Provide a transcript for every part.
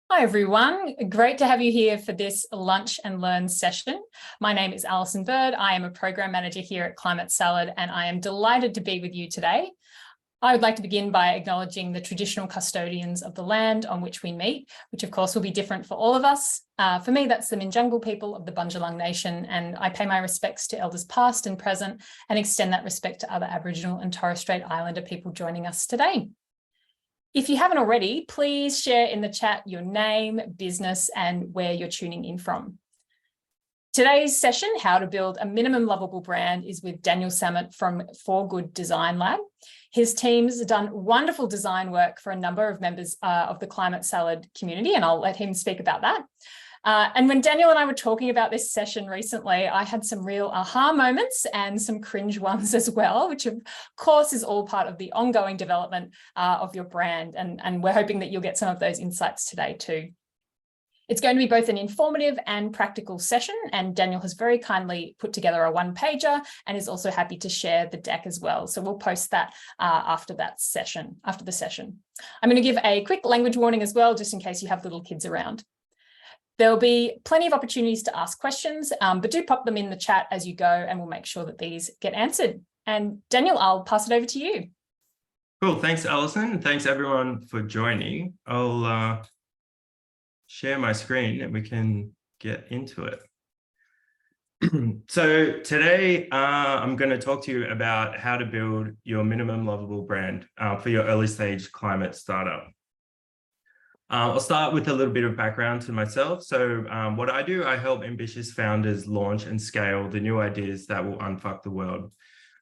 Hi everyone, great to have you here for this Lunch and Learn session. My name is Alison Bird. I am a Program Manager here at Climate Salad and I am delighted to be with you today. I would like to begin by acknowledging the traditional custodians of the land on which we meet, which of course will be different for all of us. For me, that's the Minjungle people of the Bundjalung Nation, and I pay my respects to elders past and present and extend that respect to other Aboriginal and Torres Strait Islander people joining us today. If you haven't already, please share in the chat your name, business, and where you're tuning in from. Today's session, How to Build a Minimum Lovable Brand, is with Daniel Sammut from For Good Design Lab. His team's done wonderful design work for a number of members of the Climate Salad community, and I'll let him speak about that. And when Daniel and I were talking about this session recently, I had some real aha moments and some cringe ones as well, which of course is all part of the ongoing development of your brand. And we're hoping that you'll get some of those insights today too. It's going to be both an informative and practical session, and Daniel has very kindly put together a one-pager and is also happy to share the deck as well. So we'll post that after the session. I'm going to give a quick language warning as well, just in case you have little kids around. There'll be plenty of opportunities to ask questions, but do pop them in the chat as you go and we'll make sure that these get answered. And Daniel, I'll pass it over to you. Cool, thanks Alison. Thanks everyone for joining. I'll share my screen and we can get into it. So today I'm going to talk to you about how to build your minimum lovable brand for your early stage climate startup. I'll start with a little bit of background to myself. So what I do, I help ambitious founders launch and scale the new ideas that will unfuck the world.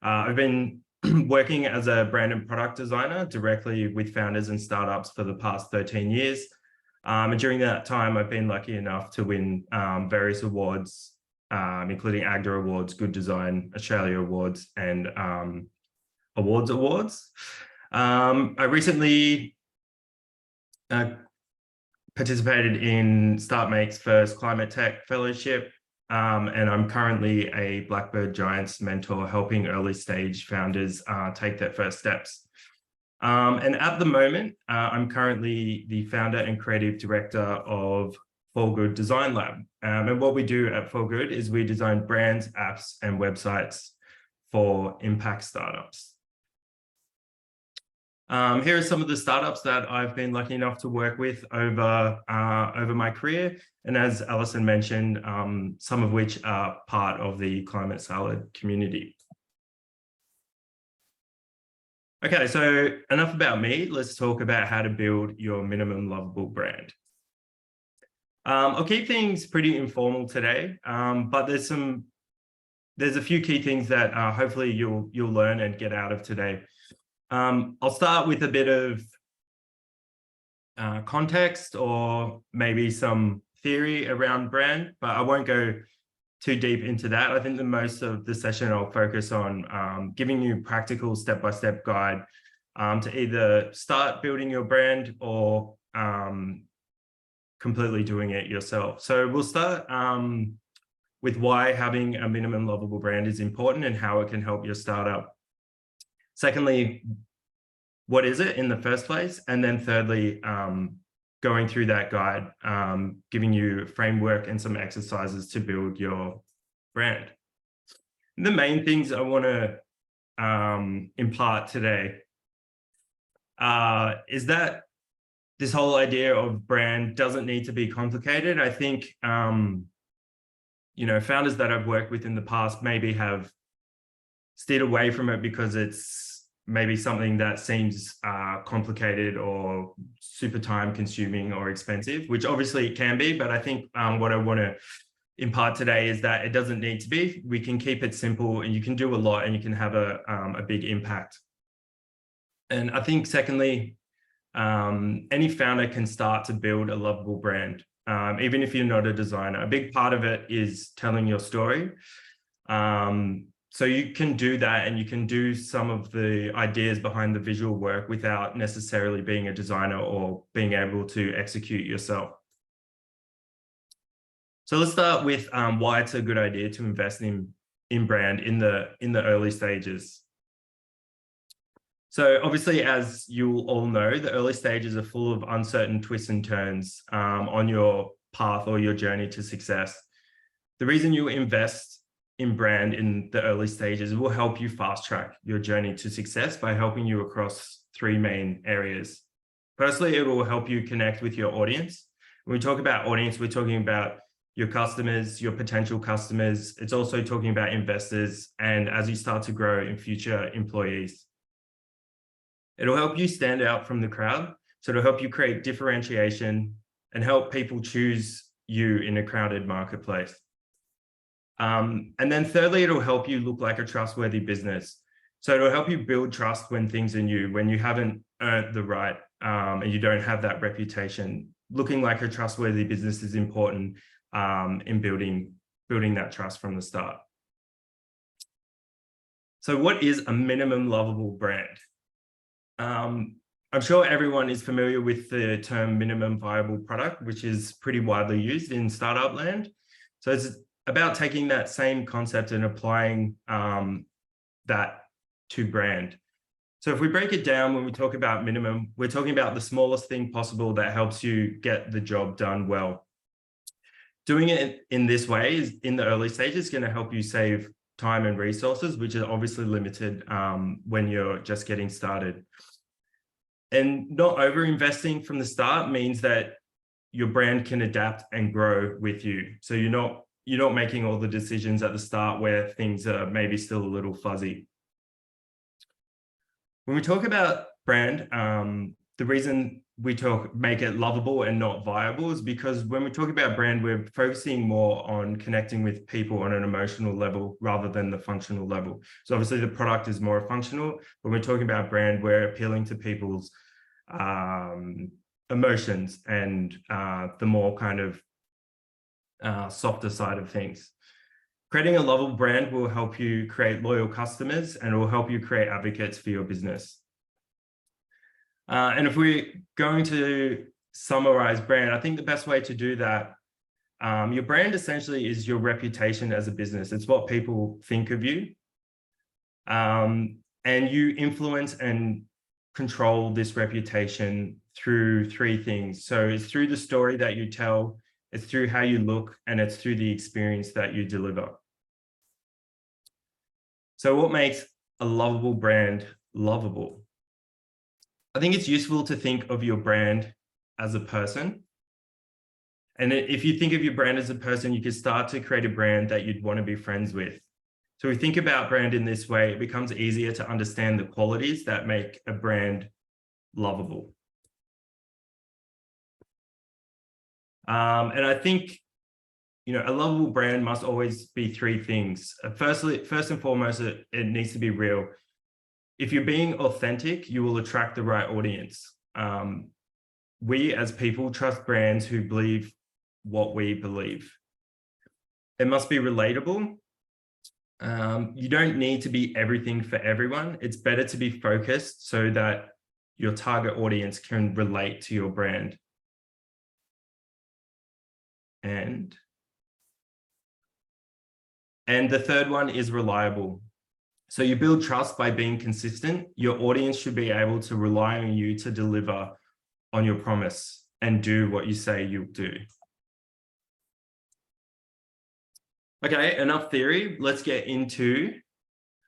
I've been working as a brand and product designer directly with founders and startups for the past 13 years. And during that time, I've been lucky enough to win various awards, including AGDA Awards, Good Design, Australia Awards, and Awards. I recently participated in StartMake's first Climate Tech Fellowship, and I'm currently a Blackbird Giants mentor, helping early stage founders take their first steps. And at the moment, I'm currently the founder and creative director of For Good Design Lab. And what we do at For Good is we design brands, apps, and websites for impact startups. Here are some of the startups that I've been lucky enough to work with over my career. And as Alison mentioned, some of which are part of the Climate Salad community. Okay, so enough about me. Let's talk about how to build your minimum lovable brand. I'll keep things pretty informal today, but there's a few key things that hopefully you'll learn and get out of today. I'll start with a bit of context or maybe some theory around brand, but I won't go too deep into that. I think the most of the session I'll focus on giving you practical step-by-step guide to either start building your brand or completely doing it yourself. So we'll start with why having a minimum lovable brand is important and how it can help your startup. Secondly, what is it in the first place? And then thirdly, going through that guide, giving you a framework and some exercises to build your brand. The main things I want to impart today is that this whole idea of brand doesn't need to be complicated. I think, you know, founders that I've worked with in the past maybe have steered away from it because it's maybe something that seems complicated or super time consuming or expensive, which obviously it can be, but I think what I want to impart today is that it doesn't need to be. We can keep it simple and you can do a lot and you can have a big impact. And I think secondly, any founder can start to build a lovable brand, even if you're not a designer. A big part of it is telling your story. So you can do that and you can do some of the ideas behind the visual work without necessarily being a designer or being able to execute yourself. So let's start with why it's a good idea to invest in brand in the early stages. So obviously, as you'll all know, the early stages are full of uncertain twists and turns on your path or your journey to success. The reason you invest in brand in the early stages will help you fast track your journey to success by helping you across three main areas. Firstly, it will help you connect with your audience. When we talk about audience, we're talking about your customers, your potential customers. It's also talking about investors, and as you start to grow in future, employees. It'll help you stand out from the crowd. So it'll help you create differentiation and help people choose you in a crowded marketplace. And then thirdly, it'll help you look like a trustworthy business. So it'll help you build trust when things are new, when you haven't earned the right and you don't have that reputation. Looking like a trustworthy business is important in building that trust from the start. So what is a minimum lovable brand? I'm sure everyone is familiar with the term minimum viable product, which is pretty widely used in startup land. So it's about taking that same concept and applying that to brand. So if we break it down, when we talk about minimum, we're talking about the smallest thing possible that helps you get the job done well. Doing it in this way is in the early stages going to help you save time and resources, which are obviously limited when you're just getting started. And not over-investing from the start means that your brand can adapt and grow with you. So you're not making all the decisions at the start where things are maybe still a little fuzzy. When we talk about brand, the reason we make it lovable and not viable is because when we talk about brand, we're focusing more on connecting with people on an emotional level rather than the functional level. So obviously the product is more functional. When we're talking about brand, we're appealing to people's emotions and the more kind of softer side of things. Creating a lovable brand will help you create loyal customers and it will help you create advocates for your business. And if we're going to summarize brand, I think the best way to do that, your brand essentially is your reputation as a business. It's what people think of you. And you influence and control this reputation through three things. So it's through the story that you tell, it's through how you look, and it's through the experience that you deliver. So what makes a lovable brand lovable? I think it's useful to think of your brand as a person. And if you think of your brand as a person, you can start to create a brand that you'd want to be friends with. So we think about brand in this way, it becomes easier to understand the qualities that make a brand lovable. And I think, a lovable brand must always be three things. First and foremost, it needs to be real. If you're being authentic, you will attract the right audience. We as people trust brands who believe what we believe. It must be relatable. You don't need to be everything for everyone. It's better to be focused so that your target audience can relate to your brand. And the third one is reliable. So you build trust by being consistent. Your audience should be able to rely on you to deliver on your promise and do what you say you'll do. Okay, enough theory. Let's get into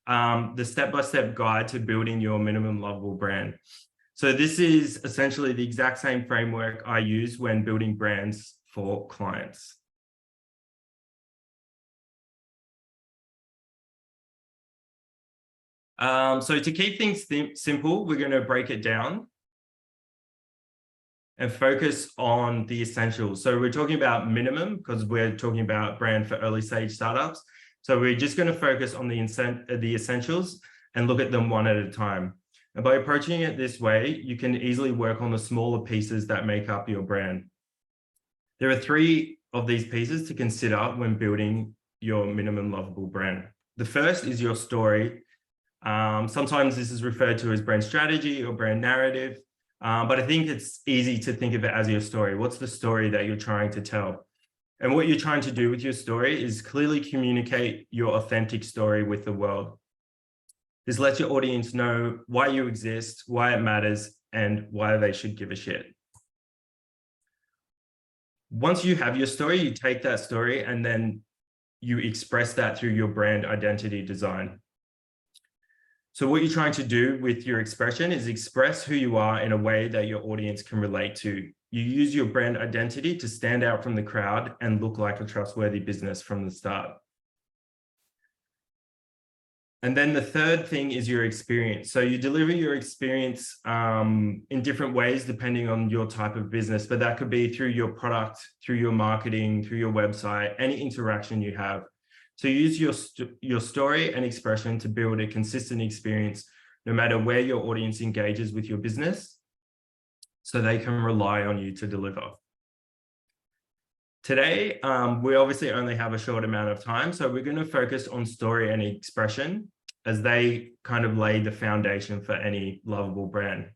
the step-by-step guide to building your minimum lovable brand. So this is essentially the exact same framework I use when building brands for clients. So to keep things simple, we're going to break it down and focus on the essentials. So we're talking about minimum because we're talking about brand for early stage startups. So we're just going to focus on the essentials and look at them one at a time. And by approaching it this way, you can easily work on the smaller pieces that make up your brand. There are three of these pieces to consider when building your minimum lovable brand. The first is your story. Sometimes this is referred to as brand strategy or brand narrative, but I think it's easy to think of it as your story. What's the story that you're trying to tell? And what you're trying to do with your story is clearly communicate your authentic story with the world. This lets your audience know why you exist, why it matters, and why they should give a shit. Once you have your story, you take that story and then you express that through your brand identity design. So what you're trying to do with your expression is express who you are in a way that your audience can relate to. You use your brand identity to stand out from the crowd and look like a trustworthy business from the start. And then the third thing is your experience. So you deliver your experience in different ways, depending on your type of business, but that could be through your product, through your marketing, through your website, any interaction you have. So use your story and expression to build a consistent experience, no matter where your audience engages with your business, so they can rely on you to deliver. Today, we obviously only have a short amount of time, so we're going to focus on story and expression as they kind of lay the foundation for any lovable brand.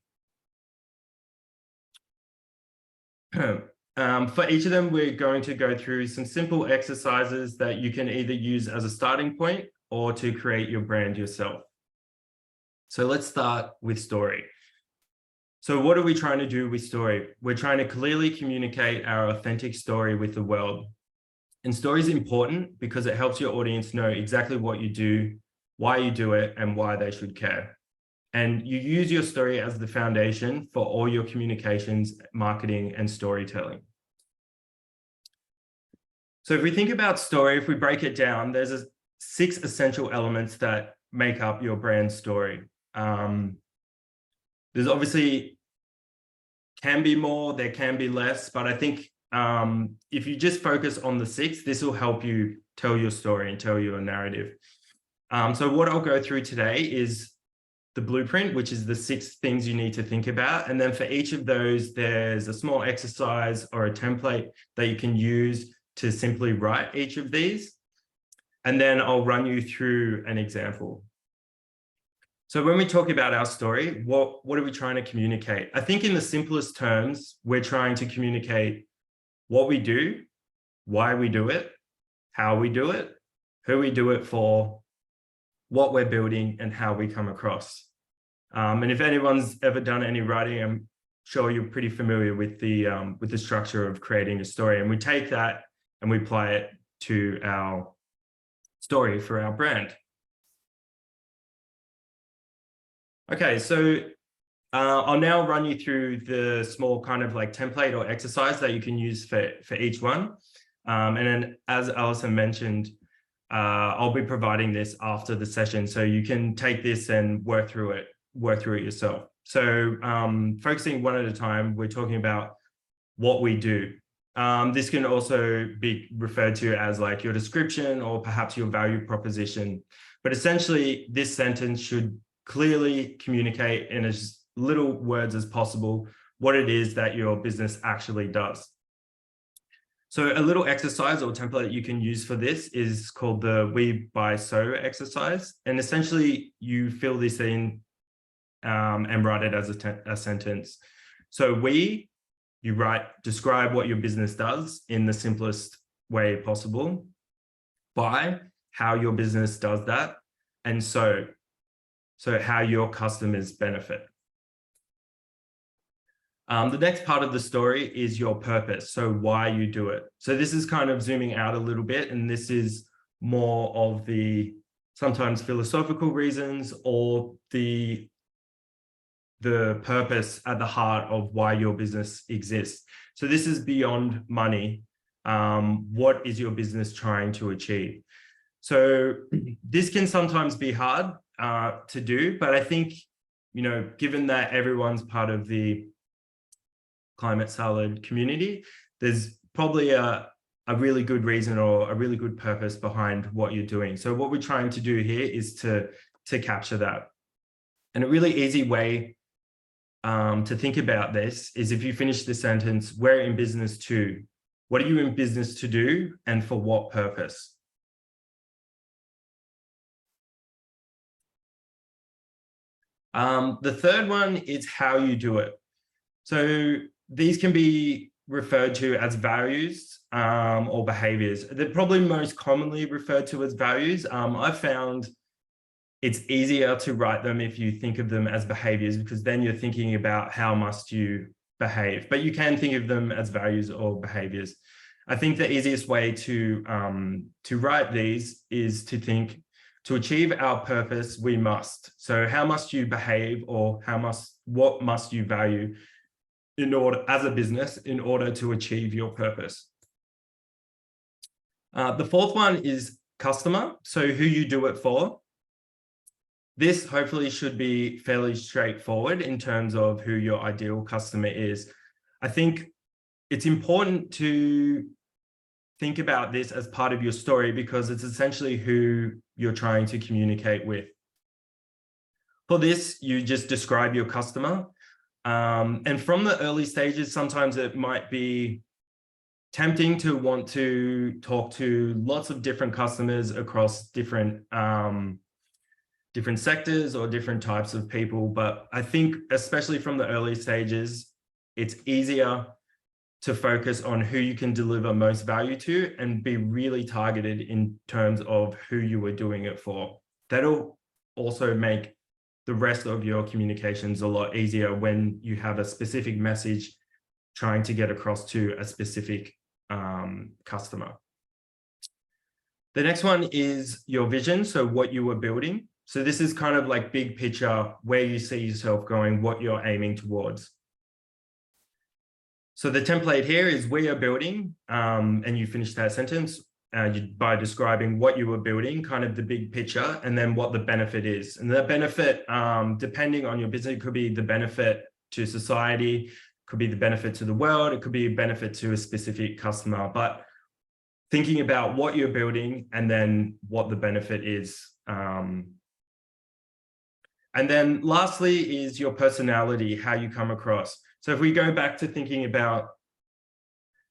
For each of them, we're going to go through some simple exercises that you can either use as a starting point or to create your brand yourself. So let's start with story. So what are we trying to do with story? We're trying to clearly communicate our authentic story with the world. And story is important because it helps your audience know exactly what you do, why you do it, and why they should care. And you use your story as the foundation for all your communications, marketing, and storytelling. So if we think about story, if we break it down, there's 6 essential elements that make up your brand story. There's obviously can be more, there can be less, but I think if you just focus on the 6, this will help you tell your story and tell your narrative. So what I'll go through today is the blueprint, which is the 6 things you need to think about. And then for each of those, there's a small exercise or a template that you can use to simply write each of these. And then I'll run you through an example. So when we talk about our story, what are we trying to communicate? I think in the simplest terms, we're trying to communicate what we do, why we do it, how we do it, who we do it for, what we're building, and how we come across. And if anyone's ever done any writing, I'm sure you're pretty familiar with the structure of creating a story. And we take that and we apply it to our story for our brand. Okay, so I'll now run you through the small kind of like template or exercise that you can use for each one. And then as Alison mentioned, I'll be providing this after the session, so you can take this and work through it yourself. So focusing one at a time, we're talking about what we do. This can also be referred to as like your description or perhaps your value proposition. But essentially, this sentence should clearly communicate in as little words as possible what it is that your business actually does. So a little exercise or template you can use for this is called the We Buy So exercise. And essentially you fill this in and write it as a sentence. So you describe what your business does in the simplest way possible. Buy, how your business does that. And so how your customers benefit. The next part of the story is your purpose, so why you do it. So this is kind of zooming out a little bit, and this is more of the sometimes philosophical reasons or the purpose at the heart of why your business exists. So this is beyond money. What is your business trying to achieve? So this can sometimes be hard to do, but I think, given that everyone's part of the Climate Salad community, there's probably a really good reason or a really good purpose behind what you're doing. So what we're trying to do here is to capture that. And a really easy way to think about this is if you finish the sentence, we're in business to. What are you in business to do and for what purpose? The third one is how you do it. So these can be referred to as values or behaviors. They're probably most commonly referred to as values. I've found it's easier to write them if you think of them as behaviors, because then you're thinking about how must you behave, but you can think of them as values or behaviors. I think the easiest way to write these is to think, to achieve our purpose, we must. So how must you behave, or what must you value in order, as a business, in order to achieve your purpose? The fourth one is customer. So who you do it for. This hopefully should be fairly straightforward in terms of who your ideal customer is. I think it's important to think about this as part of your story, because it's essentially who you're trying to communicate with. For this, you just describe your customer. And from the early stages, sometimes it might be tempting to want to talk to lots of different customers across different sectors or different types of people. But I think, especially from the early stages, it's easier to focus on who you can deliver most value to and be really targeted in terms of who you are doing it for. That'll also make the rest of your communications a lot easier when you have a specific message trying to get across to a specific customer. The next one is your vision, so what you were building. So this is kind of like big picture, where you see yourself going, what you're aiming towards. So the template here is we are building, and you finish that sentence by describing what you were building, kind of the big picture, and then what the benefit is. And the benefit, depending on your business, it could be the benefit to society, could be the benefit to the world, it could be a benefit to a specific customer. But thinking about what you're building and then what the benefit is. And then lastly is your personality, how you come across. So if we go back to thinking about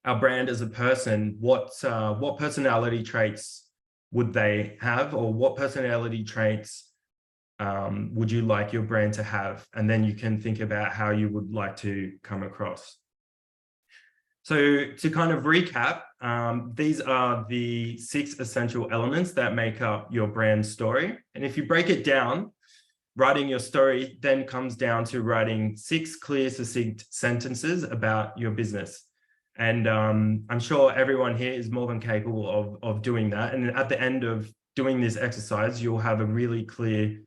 our brand as a person, what personality traits would they have, or what personality traits would you like your brand to have? And then you can think about how you would like to come across. So to kind of recap, these are the 6 essential elements that make up your brand story. And if you break it down, writing your story then comes down to writing 6 clear, succinct sentences about your business. And I'm sure everyone here is more than capable of doing that. And at the end of doing this exercise, you'll have a really clear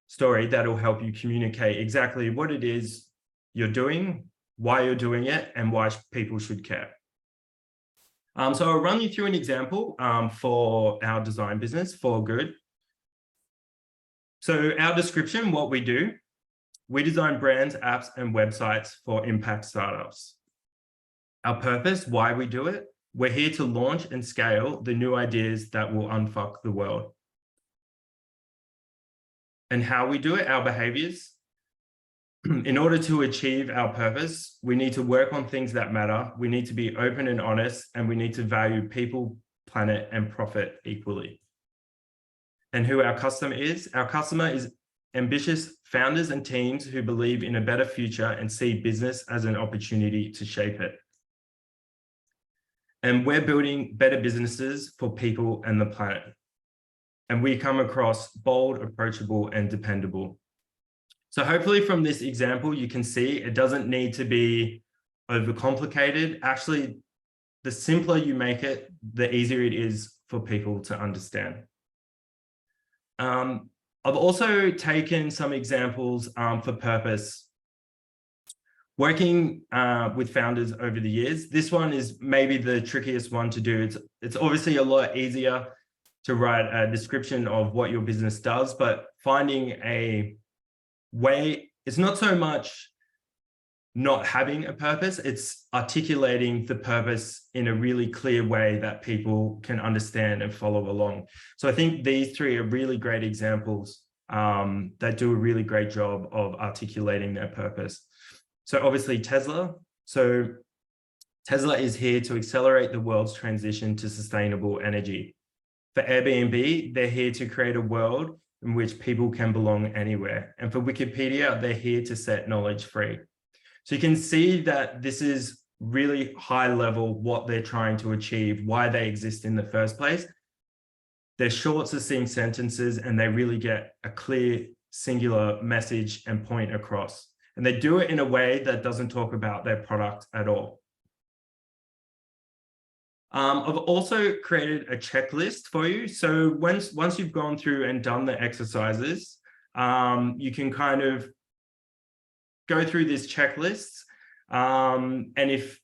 story that'll help you communicate exactly what it is you're doing, why you're doing it, and why people should care. So I'll run you through an example for our design business, For Good. So our description, what we do, we design brands, apps, and websites for impact startups. Our purpose, why we do it, we're here to launch and scale the new ideas that will unfuck the world. And how we do it, our behaviors. In order to achieve our purpose, we need to work on things that matter. We need to be open and honest, and we need to value people, planet, and profit equally. And who our customer is ambitious founders and teams who believe in a better future and see business as an opportunity to shape it. And we're building better businesses for people and the planet. And we come across bold, approachable, and dependable. So hopefully from this example, you can see it doesn't need to be overcomplicated. Actually, the simpler you make it, the easier it is for people to understand. I've also taken some examples for purpose. Working with founders over the years, this one is maybe the trickiest one to do. It's obviously a lot easier to write a description of what your business does, but finding a way, it's not so much not having a purpose, it's articulating the purpose in a really clear way that people can understand and follow along. So I think these 3 are really great examples that do a really great job of articulating their purpose. So obviously Tesla. So Tesla is here to accelerate the world's transition to sustainable energy. For Airbnb, they're here to create a world in which people can belong anywhere. And for Wikipedia, they're here to set knowledge free. So you can see that this is really high level what they're trying to achieve, why they exist in the first place. They're short, succinct sentences, and they really get a clear, singular message and point across. And they do it in a way that doesn't talk about their product at all. I've also created a checklist for you. So once you've gone through and done the exercises, you can kind of go through this checklist. And if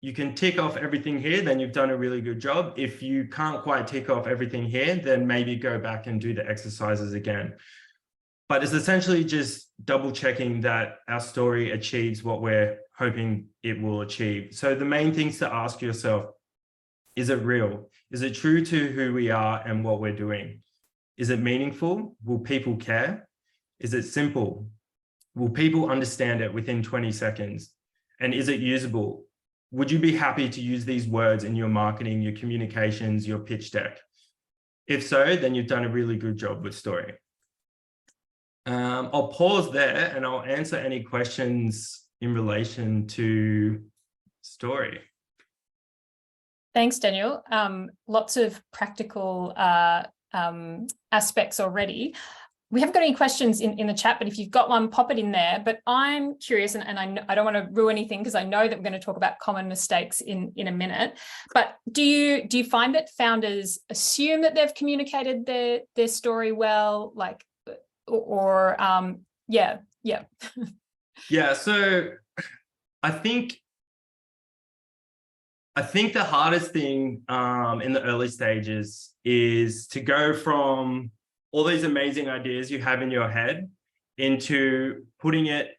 you can tick off everything here, then you've done a really good job. If you can't quite tick off everything here, then maybe go back and do the exercises again. But it's essentially just double checking that our story achieves what we're hoping it will achieve. So the main things to ask yourself: is it real? Is it true to who we are and what we're doing? Is it meaningful? Will people care? Is it simple? Will people understand it within 20 seconds? And is it usable? Would you be happy to use these words in your marketing, your communications, your pitch deck? If so, then you've done a really good job with story. I'll pause there and I'll answer any questions in relation to story. Thanks, Daniel. Lots of practical aspects already. We haven't got any questions in the chat, but if you've got one, pop it in there. But I'm curious, and I don't want to ruin anything because I know that we're going to talk about common mistakes in a minute. But do you find that founders assume that they've communicated their story well, like, or yeah. Yeah. So I think the hardest thing in the early stages is to go from all these amazing ideas you have in your head into putting it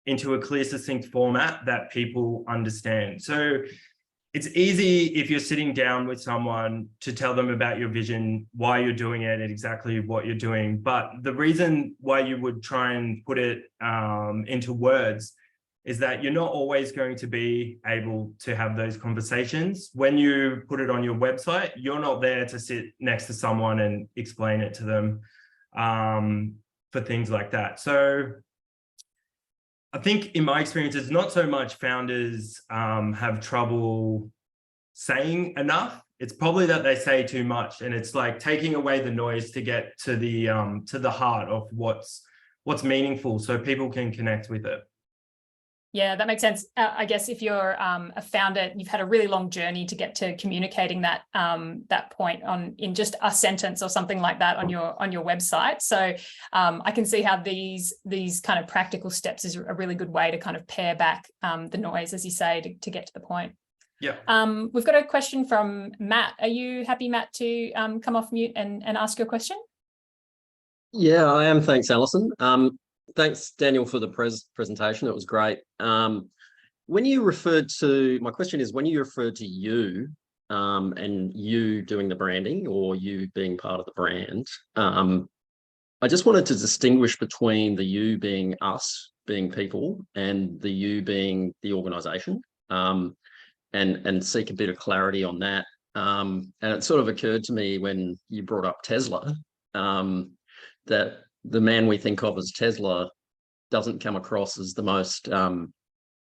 into a clear, succinct format that people understand. So it's easy if you're sitting down with someone to tell them about your vision, why you're doing it, and exactly what you're doing. But the reason why you would try and put it into words is that you're not always going to be able to have those conversations. When you put it on your website, you're not there to sit next to someone and explain it to them for things like that. So I think in my experience, it's not so much founders have trouble saying enough. It's probably that they say too much, and it's like taking away the noise to get to the heart of what's meaningful so people can connect with it. Yeah, that makes sense. I guess if you're a founder, you've had a really long journey to get to communicating that that point in just a sentence or something like that on your website. So I can see how these kind of practical steps is a really good way to kind of pare back the noise, as you say, to get to the point. Yeah. We've got a question from Matt. Are you happy, Matt, to come off mute and ask your question? Yeah, I am. Thanks, Alison. Thanks, Daniel, for the presentation. It was great. When you referred to, my question is, when you referred to you and you doing the branding or you being part of the brand, I just wanted to distinguish between the you being us, being people, and the you being the organization, and seek a bit of clarity on that. And it sort of occurred to me when you brought up Tesla, that the man we think of as Tesla doesn't come across as the most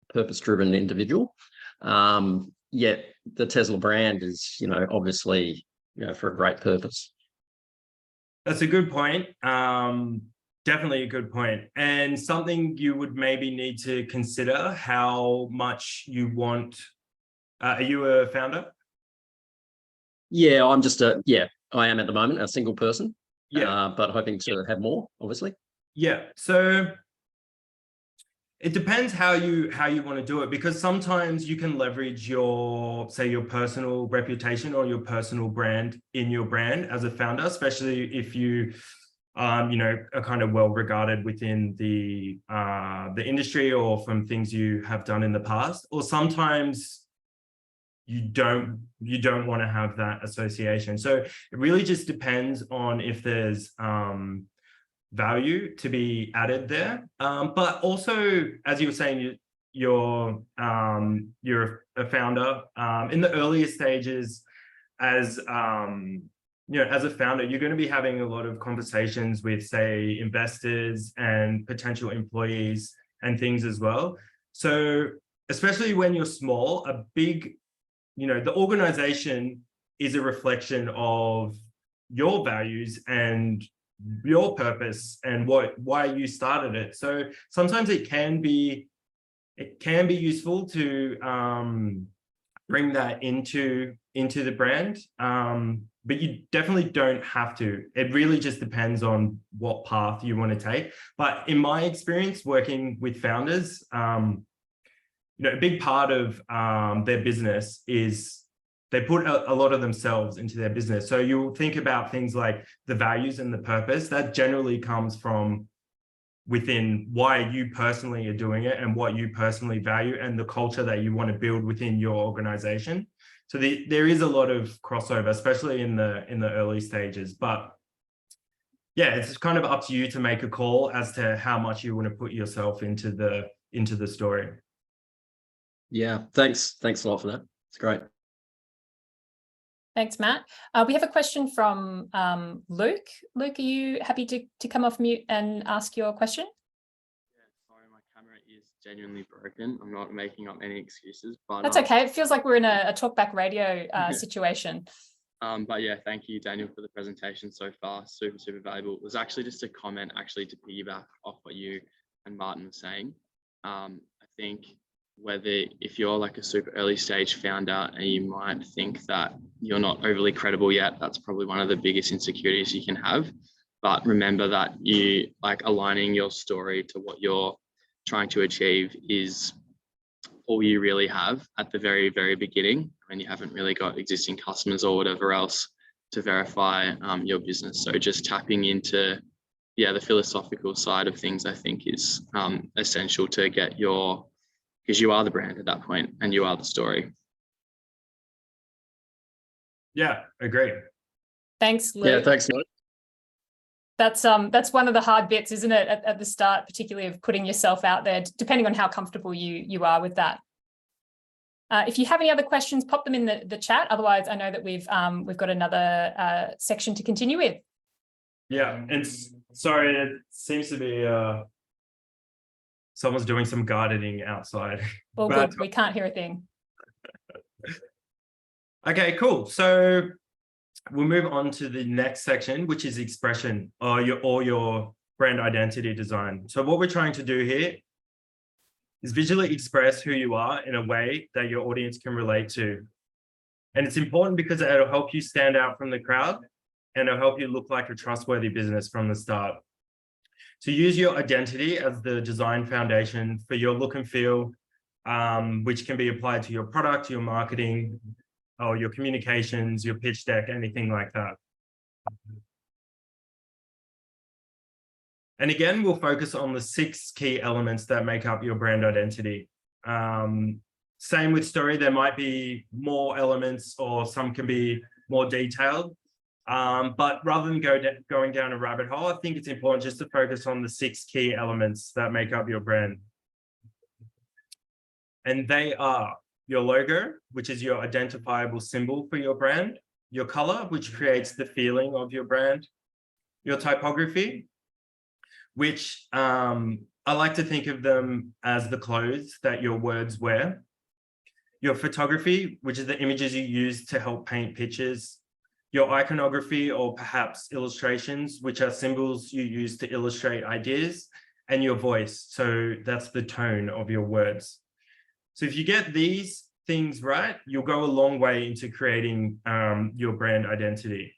purpose-driven individual. Yet the Tesla brand is, obviously, for a great purpose. That's a good point. Definitely a good point. And something you would maybe need to consider how much you want. Are you a founder? Yeah, I am at the moment a single person. Yeah, but hoping to have more, obviously. Yeah, so it depends how you want to do it, because sometimes you can leverage your personal reputation or your personal brand in your brand as a founder, especially if you are kind of well regarded within the industry or from things you have done in the past. Or sometimes you don't want to have that association. So it really just depends on if there's value to be added there. But also, as you were saying, you're a founder. In the earlier stages, as a founder, you're going to be having a lot of conversations with, say, investors and potential employees and things as well. So especially when you're small, the organization is a reflection of your values and your purpose and why you started it. So sometimes it can be useful to bring that into the brand, but you definitely don't have to. It really just depends on what path you want to take. But in my experience working with founders, a big part of their business is they put a lot of themselves into their business. So you'll think about things like the values and the purpose that generally comes from within why you personally are doing it and what you personally value and the culture that you want to build within your organization. So there is a lot of crossover, especially in the early stages. But yeah, it's kind of up to you to make a call as to how much you want to put yourself into the story. Yeah, thanks a lot for that. It's great. Thanks, Matt. We have a question from Luke. Luke, are you happy to come off mute and ask your question? Yeah, sorry, my camera is genuinely broken. I'm not making up any excuses, but that's okay. It feels like we're in a talkback radio situation. But yeah, thank you, Daniel, for the presentation so far. Super, super valuable. It was actually just a comment to piggyback off what you and Martin were saying. I think if you're like a super early stage founder and you might think that you're not overly credible yet, that's probably one of the biggest insecurities you can have. But remember that you aligning your story to what you're trying to achieve is all you really have at the very, very beginning, and you haven't really got existing customers or whatever else to verify your business. So just tapping into the philosophical side of things, I think, is essential to get because you are the brand at that point and you are the story. Yeah, agree. Thanks, Luke. Yeah, thanks, Luke. That's one of the hard bits, isn't it, at the start, particularly of putting yourself out there, depending on how comfortable you are with that. If you have any other questions, pop them in the chat. Otherwise, I know that we've got another section to continue with. Yeah, and sorry, it seems to be someone's doing some gardening outside. All good. We can't hear a thing. Okay, cool. So we'll move on to the next section, which is expression or your brand identity design. So what we're trying to do here is visually express who you are in a way that your audience can relate to. And it's important because it'll help you stand out from the crowd and it'll help you look like a trustworthy business from the start. So use your identity as the design foundation for your look and feel, which can be applied to your product, your marketing, or your communications, your pitch deck, anything like that. And again, we'll focus on the 6 key elements that make up your brand identity. Same with story, there might be more elements or some can be more detailed. But rather than going down a rabbit hole, I think it's important just to focus on the 6 key elements that make up your brand. And they are your logo, which is your identifiable symbol for your brand, your color, which creates the feeling of your brand, your typography, which I like to think of them as the clothes that your words wear, your photography, which is the images you use to help paint pictures, your iconography or perhaps illustrations, which are symbols you use to illustrate ideas, and your voice. So that's the tone of your words. So if you get these things right, you'll go a long way into creating your brand identity.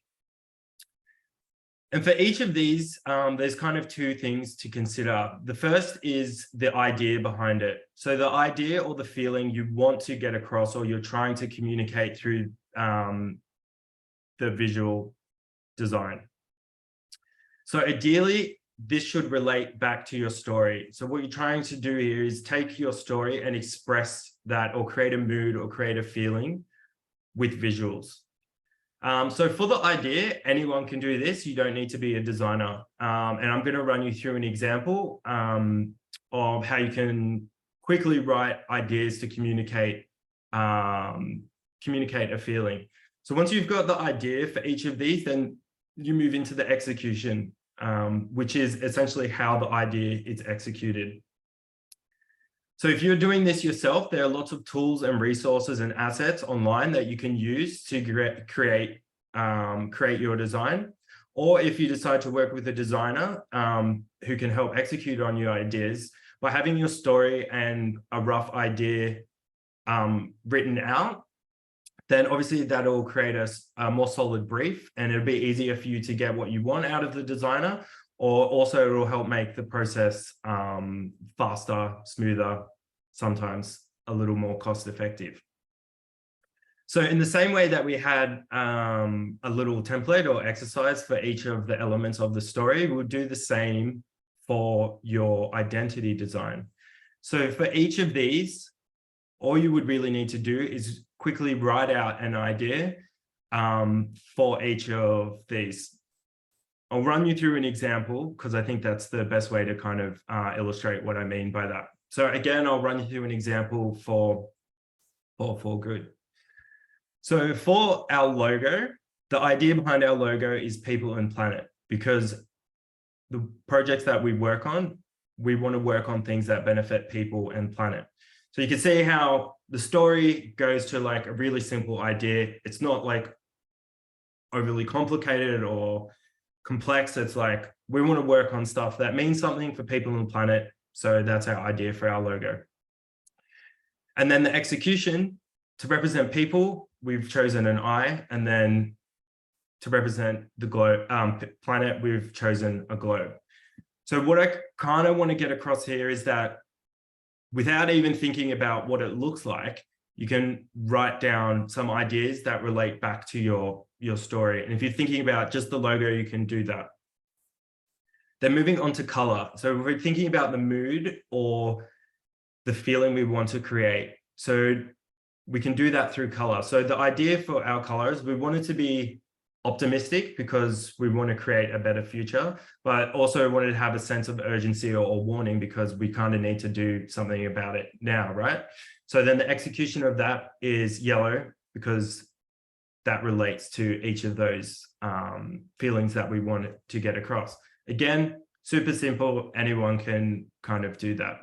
And for each of these, there's kind of 2 things to consider. The first is the idea behind it. So the idea or the feeling you want to get across or you're trying to communicate through the visual design. So ideally, this should relate back to your story. So what you're trying to do here is take your story and express that or create a mood or create a feeling with visuals. So for the idea, anyone can do this. You don't need to be a designer. And I'm going to run you through an example of how you can quickly write ideas to communicate a feeling. So once you've got the idea for each of these, then you move into the execution, which is essentially how the idea is executed. So if you're doing this yourself, there are lots of tools and resources and assets online that you can use to create create your design. Or if you decide to work with a designer who can help execute on your ideas, by having your story and a rough idea written out, then obviously that'll create a more solid brief, and it'll be easier for you to get what you want out of the designer, or also it'll help make the process faster, smoother, sometimes a little more cost effective. So in the same way that we had a little template or exercise for each of the elements of the story, we'll do the same for your identity design. So for each of these, all you would really need to do is quickly write out an idea for each of these. I'll run you through an example because I think that's the best way to kind of illustrate what I mean by that. So again, I'll run you through an example for good. So for our logo, the idea behind our logo is people and planet, because the projects that we work on, we want to work on things that benefit people and planet. So you can see how the story goes to like a really simple idea. It's not like overly complicated or complex. It's like, we want to work on stuff that means something for people and planet. So that's our idea for our logo. And then the execution, to represent people, we've chosen an eye, and then to represent the globe, planet, we've chosen a globe. So what I kind of want to get across here is that without even thinking about what it looks like, you can write down some ideas that relate back to your story. And if you're thinking about just the logo, you can do that. Then moving on to color. So if we're thinking about the mood or the feeling we want to create, so we can do that through color. So the idea for our colors, we want it to be optimistic because we want to create a better future, but also wanted to have a sense of urgency or warning because we kind of need to do something about it now, right? So then the execution of that is yellow, because that relates to each of those feelings that we want to get across. Again, super simple, anyone can kind of do that.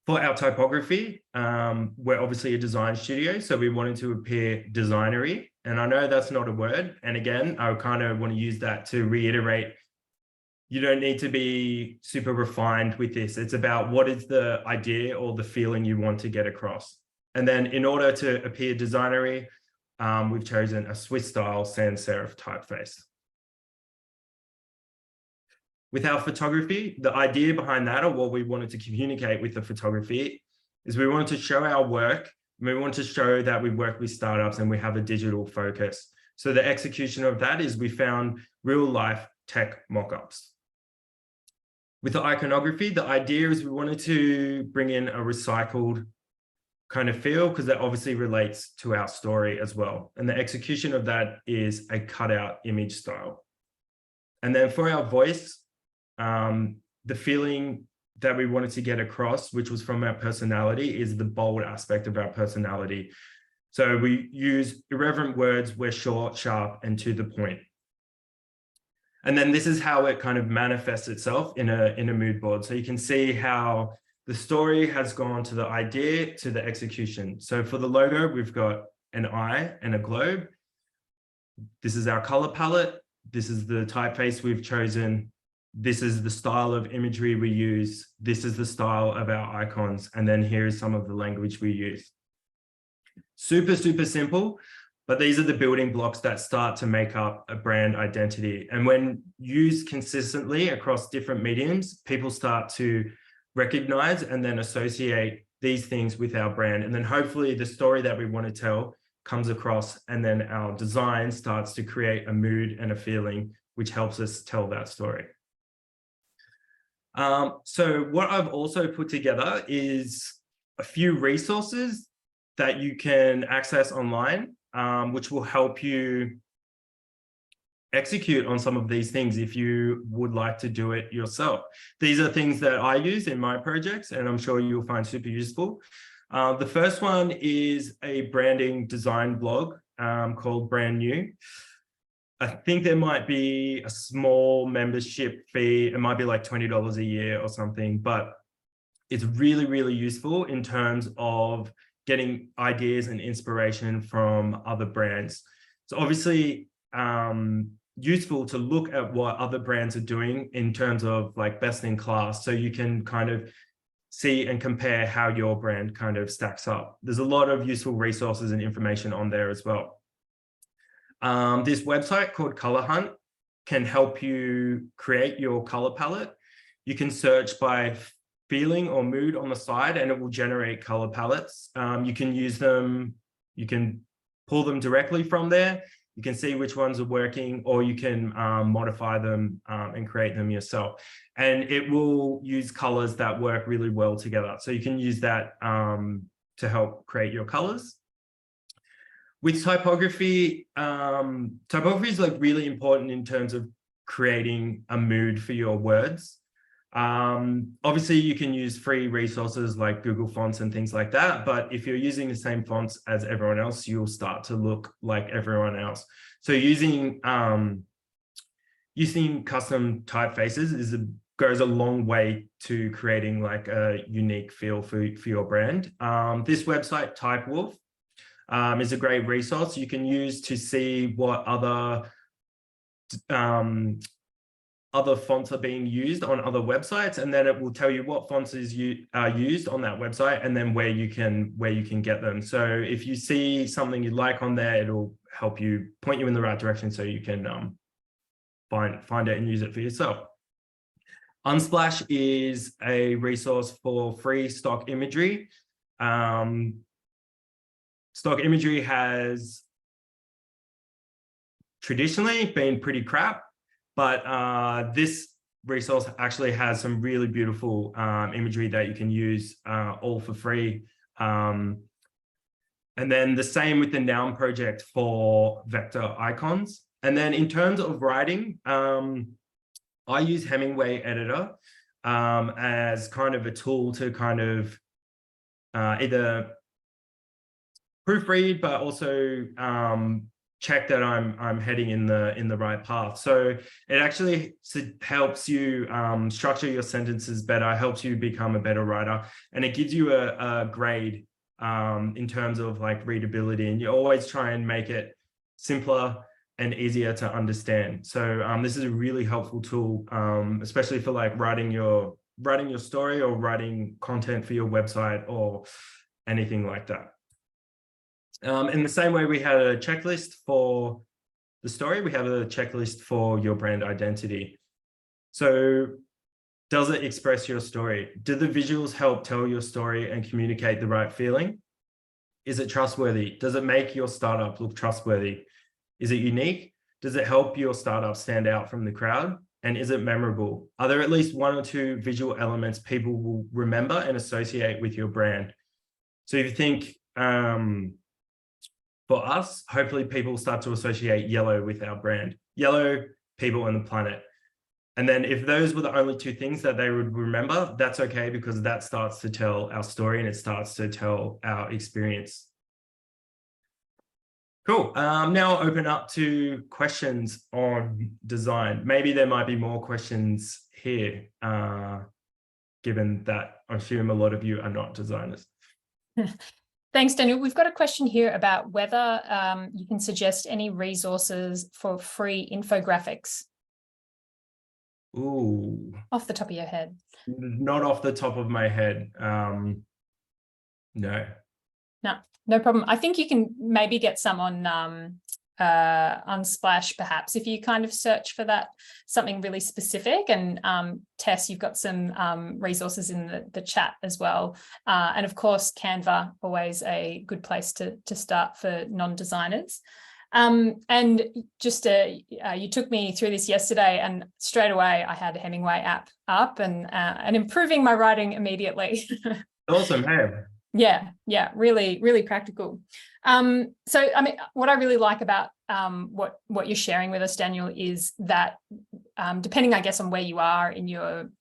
For our typography, we're obviously a design studio, so we wanted to appear designery. And I know that's not a word. And again, I kind of want to use that to reiterate, you don't need to be super refined with this. It's about what is the idea or the feeling you want to get across. And then in order to appear designery, we've chosen a Swiss style sans serif typeface. With our photography, the idea behind that, or what we wanted to communicate with the photography, is we wanted to show our work. We want to show that we work with startups and we have a digital focus. So the execution of that is we found real life tech mock-ups. With the iconography, the idea is we wanted to bring in a recycled kind of feel, because that obviously relates to our story as well. And the execution of that is a cutout image style. And then for our voice, the feeling that we wanted to get across, which was from our personality, is the bold aspect of our personality. So we use irreverent words, we're short, sharp, and to the point. And then this is how it kind of manifests itself in a mood board. So you can see how the story has gone to the idea to the execution. So for the logo, we've got an eye and a globe. This is our color palette. This is the typeface we've chosen. This is the style of imagery we use. This is the style of our icons. And then here's some of the language we use. Super, super simple, but these are the building blocks that start to make up a brand identity. And when used consistently across different mediums, people start to recognize and then associate these things with our brand. And then hopefully the story that we want to tell comes across, and then our design starts to create a mood and a feeling, which helps us tell that story. So what I've also put together is a few resources that you can access online, which will help you execute on some of these things if you would like to do it yourself. These are things that I use in my projects, and I'm sure you'll find super useful. The first one is a branding design blog called Brand New. I think there might be a small membership fee. It might be like $20 a year or something, but it's really, really useful in terms of getting ideas and inspiration from other brands. It's obviously useful to look at what other brands are doing in terms of like best in class, so you can kind of see and compare how your brand kind of stacks up. There's a lot of useful resources and information on there as well. This website called Color Hunt can help you create your color palette. You can search by feeling or mood on the side and it will generate color palettes. You can use them, you can pull them directly from there. You can see which ones are working, or you can modify them and create them yourself. And it will use colors that work really well together. So you can use that to help create your colors. With typography, typography is like really important in terms of creating a mood for your words. Obviously you can use free resources like Google Fonts and things like that, but if you're using the same fonts as everyone else, you'll start to look like everyone else. So using custom typefaces goes a long way to creating like a unique feel for your brand. This website, Typewolf, is a great resource you can use to see what other fonts are being used on other websites, and then it will tell you what fonts are used on that website, and then where you can get them. So if you see something you like on there, it'll help you, point you in the right direction, so you can find it and use it for yourself. Unsplash is a resource for free stock imagery. Stock imagery has traditionally been pretty crap, but this resource actually has some really beautiful imagery that you can use all for free. And then the same with the Noun project for vector icons. And then in terms of writing, I use Hemingway Editor as kind of a tool to kind of either proofread, but also check that I'm heading in the right path. So it actually helps you structure your sentences better, helps you become a better writer, and it gives you a grade in terms of like readability. And you always try and make it simpler and easier to understand. So this is a really helpful tool, especially for like writing your story or writing content for your website or anything like that. In the same way we had a checklist for the story, we have a checklist for your brand identity. So does it express your story? Do the visuals help tell your story and communicate the right feeling? Is it trustworthy? Does it make your startup look trustworthy? Is it unique? Does it help your startup stand out from the crowd? And is it memorable? Are there at least one or two visual elements people will remember and associate with your brand? So if you think, for us, hopefully people start to associate yellow with our brand. Yellow, people, and the planet. And then if those were the only two things that they would remember, that's okay, because that starts to tell our story and it starts to tell our experience. Cool. Now I'll open up to questions on design. Maybe there might be more questions here, given that I assume a lot of you are not designers. Thanks, Daniel. We've got a question here about whether you can suggest any resources for free infographics. Ooh. Off the top of your head. Not off the top of my head. No. No problem. I think you can maybe get some on Unsplash, perhaps, if you kind of search for that, something really specific. And Tess, you've got some resources in the chat as well. And of course, Canva, always a good place to start for non-designers. And just you took me through this yesterday, and straight away I had a Hemingway app up and improving my writing immediately. Awesome. Hey. Yeah, really, really practical. So, I mean, what I really like about what you're sharing with us, Daniel, is that depending, I guess, on where you are in your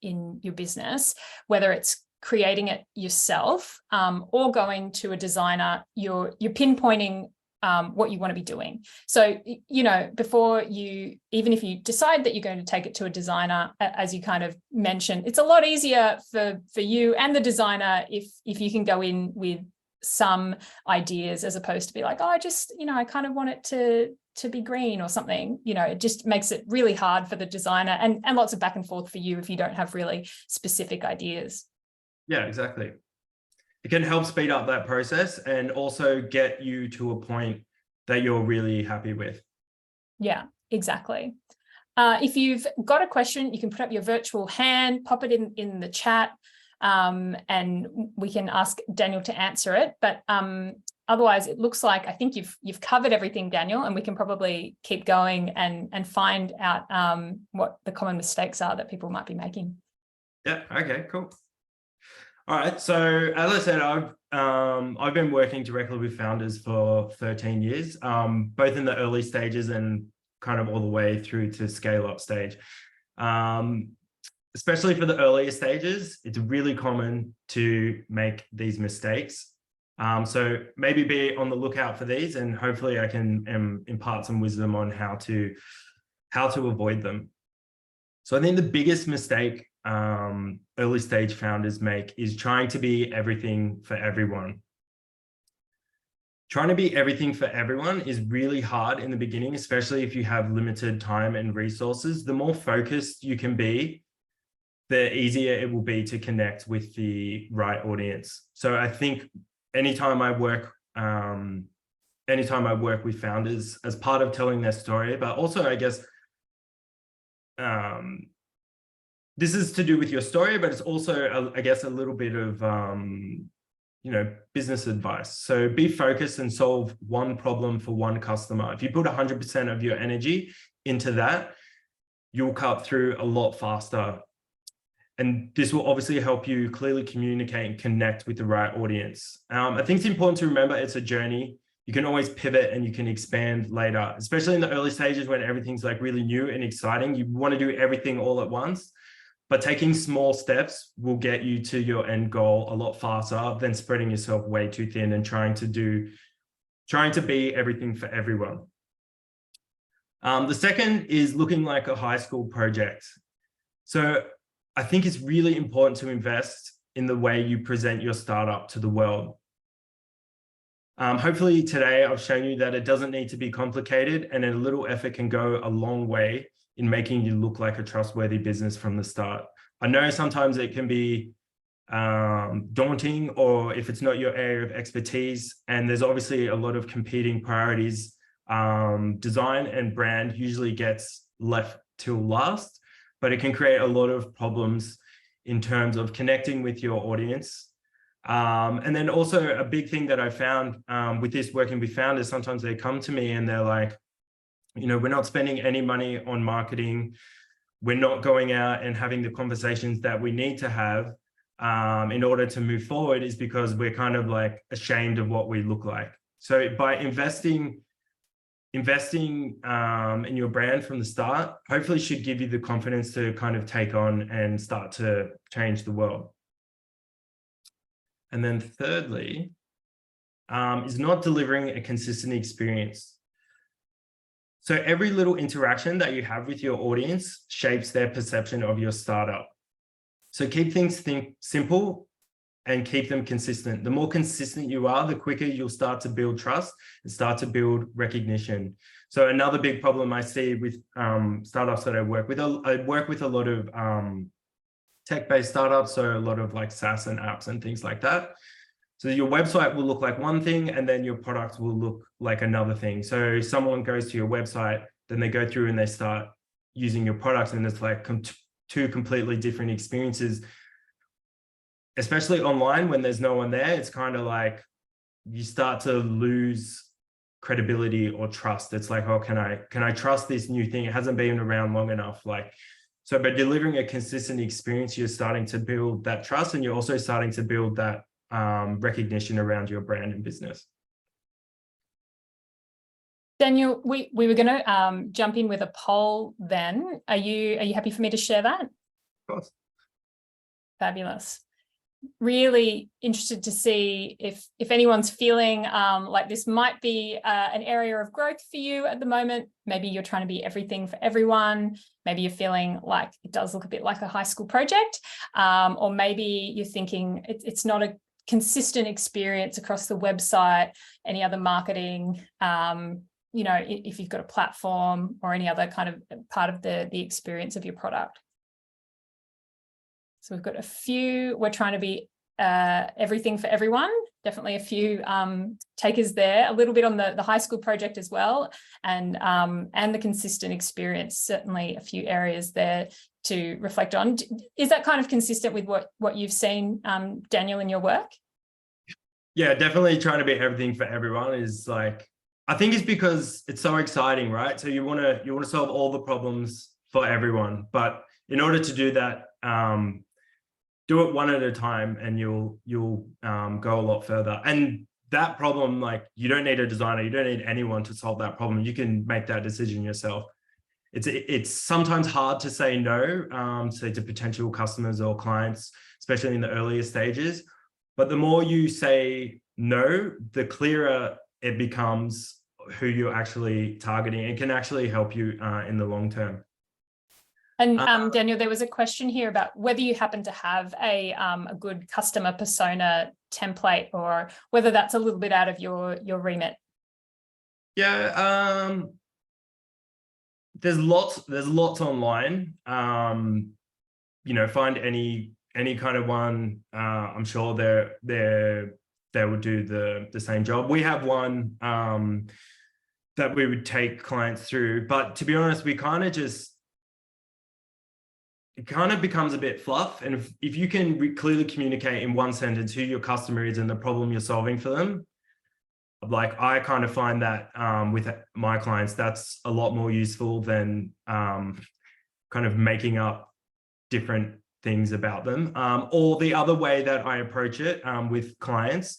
business, whether it's creating it yourself or going to a designer, you're pinpointing what you want to be doing. So, you know, before even if you decide that you're going to take it to a designer, as you kind of mentioned, it's a lot easier for you and the designer if you can go in with some ideas as opposed to be like, oh, I just, I kind of want it to be green or something. It just makes it really hard for the designer and lots of back and forth for you if you don't have really specific ideas. Yeah, exactly. It can help speed up that process and also get you to a point that you're really happy with. Yeah, exactly. If you've got a question, you can put up your virtual hand, pop it in the chat, and we can ask Daniel to answer it. But otherwise, it looks like I think you've covered everything, Daniel, and we can probably keep going and find out what the common mistakes are that people might be making. Yeah. Okay. Cool. All right. So as I said, I've been working directly with founders for 13 years, both in the early stages and kind of all the way through to scale up stage. Especially for the earlier stages, it's really common to make these mistakes. So maybe be on the lookout for these, and hopefully I can impart some wisdom on how to avoid them. So I think the biggest mistake early stage founders make is trying to be everything for everyone. Trying to be everything for everyone is really hard in the beginning, especially if you have limited time and resources. The more focused you can be, the easier it will be to connect with the right audience. So I think anytime I work with founders as part of telling their story, but also I guess this is to do with your story, but it's also, I guess, a little bit of, business advice. So be focused and solve one problem for one customer. If you put 100% of your energy into that, you'll cut through a lot faster. And this will obviously help you clearly communicate and connect with the right audience. I think it's important to remember it's a journey. You can always pivot and you can expand later, especially in the early stages when everything's like really new and exciting. You want to do everything all at once, but taking small steps will get you to your end goal a lot faster than spreading yourself way too thin and trying to be everything for everyone. The second is looking like a high school project. So I think it's really important to invest in the way you present your startup to the world. Hopefully today I've shown you that it doesn't need to be complicated, and a little effort can go a long way in making you look like a trustworthy business from the start. I know sometimes it can be daunting, or if it's not your area of expertise, and there's obviously a lot of competing priorities. Design and brand usually gets left till last, but it can create a lot of problems in terms of connecting with your audience. And then also a big thing that I found with this working with founders, sometimes they come to me and they're like, we're not spending any money on marketing. We're not going out and having the conversations that we need to have in order to move forward, is because we're kind of like ashamed of what we look like. So by investing in your brand from the start, hopefully should give you the confidence to kind of take on and start to change the world. And then thirdly, is not delivering a consistent experience. So every little interaction that you have with your audience shapes their perception of your startup. So keep things simple and keep them consistent. The more consistent you are, the quicker you'll start to build trust and start to build recognition. So another big problem I see with startups that I work with a lot of tech-based startups, so a lot of like SaaS and apps and things like that. So your website will look like one thing, and then your product will look like another thing. So someone goes to your website, then they go through and they start using your products, and it's like two completely different experiences. Especially online when there's no one there, it's kind of like you start to lose credibility or trust. It's like, oh, can I trust this new thing? It hasn't been around long enough. So by delivering a consistent experience, you're starting to build that trust, and you're also starting to build that recognition around your brand and business. Daniel, we were going to jump in with a poll then. Are you happy for me to share that? Of course. Fabulous. Really interested to see if anyone's feeling like this might be an area of growth for you at the moment. Maybe you're trying to be everything for everyone. Maybe you're feeling like it does look a bit like a high school project, or maybe you're thinking it's not consistent experience across the website, any other marketing, you know, if you've got a platform or any other kind of part of the experience of your product. So we've got a few, we're trying to be everything for everyone. Definitely a few takers there, a little bit on the high school project as well, and the consistent experience, certainly a few areas there to reflect on. Is that kind of consistent with what you've seen, Daniel, in your work? Yeah, definitely trying to be everything for everyone is like, I think it's because it's so exciting, right? So you want to solve all the problems for everyone, but in order to do that, do it one at a time, and you'll go a lot further. And that problem, like, you don't need a designer, you don't need anyone to solve that problem. You can make that decision yourself. It's sometimes hard to say no, say to potential customers or clients, especially in the earlier stages. But the more you say no, the clearer it becomes who you're actually targeting. It can actually help you in the long term. And Daniel, there was a question here about whether you happen to have a good customer persona template, or whether that's a little bit out of your remit. Yeah, there's lots online. You know, find any kind of one. I'm sure they would do the same job. We have one that we would take clients through, but to be honest, we kind of just, it kind of becomes a bit fluff. And if you can clearly communicate in one sentence who your customer is and the problem you're solving for them, like, I kind of find that with my clients, that's a lot more useful than kind of making up different things about them. Or the other way that I approach it with clients,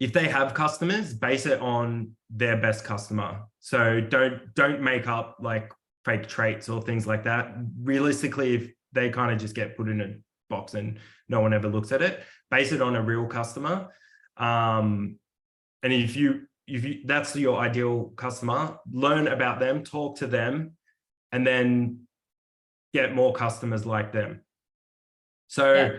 if they have customers, base it on their best customer. So don't make up like fake traits or things like that. Realistically, if they kind of just get put in a box and no one ever looks at it, base it on a real customer. And if you that's your ideal customer, learn about them, talk to them, and then get more customers like them. So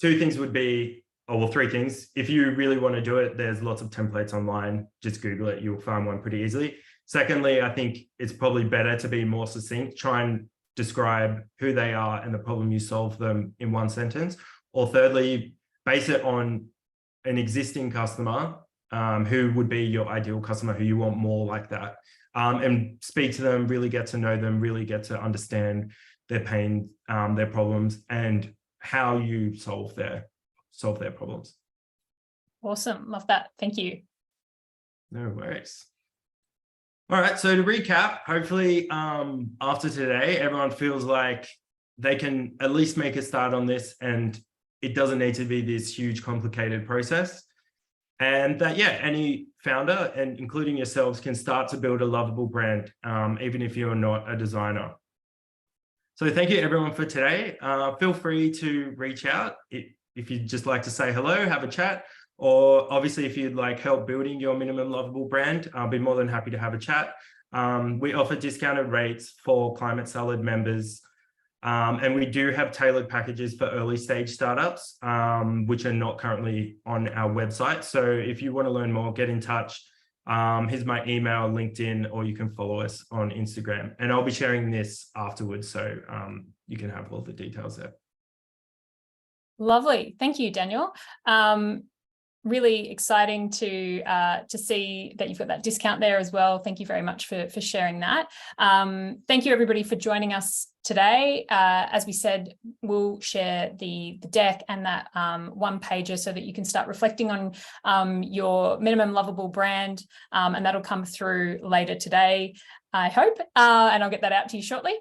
two things would be, well, three things. If you really want to do it, there's lots of templates online. Just Google it, you'll find one pretty easily. Secondly, I think it's probably better to be more succinct. Try and describe who they are and the problem you solve them in one sentence. Or thirdly, base it on an existing customer who would be your ideal customer, who you want more like that. And speak to them, really get to know them, really get to understand their pain, their problems, and how you solve their problems. Awesome. Love that. Thank you. No worries. All right, so to recap, hopefully after today, everyone feels like they can at least make a start on this, and it doesn't need to be this huge, complicated process. And that, yeah, any founder, and including yourselves, can start to build a lovable brand, even if you're not a designer. So thank you everyone for today. Feel free to reach out if you'd just like to say hello, have a chat. Or obviously, if you'd like help building your minimum lovable brand, I'll be more than happy to have a chat. We offer discounted rates for Climate Salad members. And we do have tailored packages for early stage startups, which are not currently on our website. So if you want to learn more, get in touch. Here's my email, LinkedIn, or you can follow us on Instagram. And I'll be sharing this afterwards, so you can have all the details there. Lovely. Thank you, Daniel. Really exciting to see that you've got that discount there as well. Thank you very much for sharing that. Thank you everybody for joining us today. As we said, we'll share the deck and that one pager so that you can start reflecting on your minimum lovable brand, and that'll come through later today, I hope, and I'll get that out to you shortly.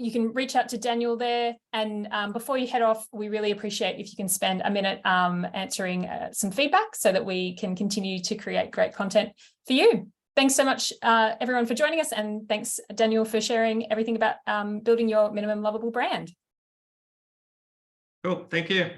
You can reach out to Daniel there. And before you head off, we really appreciate if you can spend a minute answering some feedback so that we can continue to create great content for you. Thanks so much, everyone, for joining us. And thanks, Daniel, for sharing everything about building your minimum lovable brand. Cool. Thank you.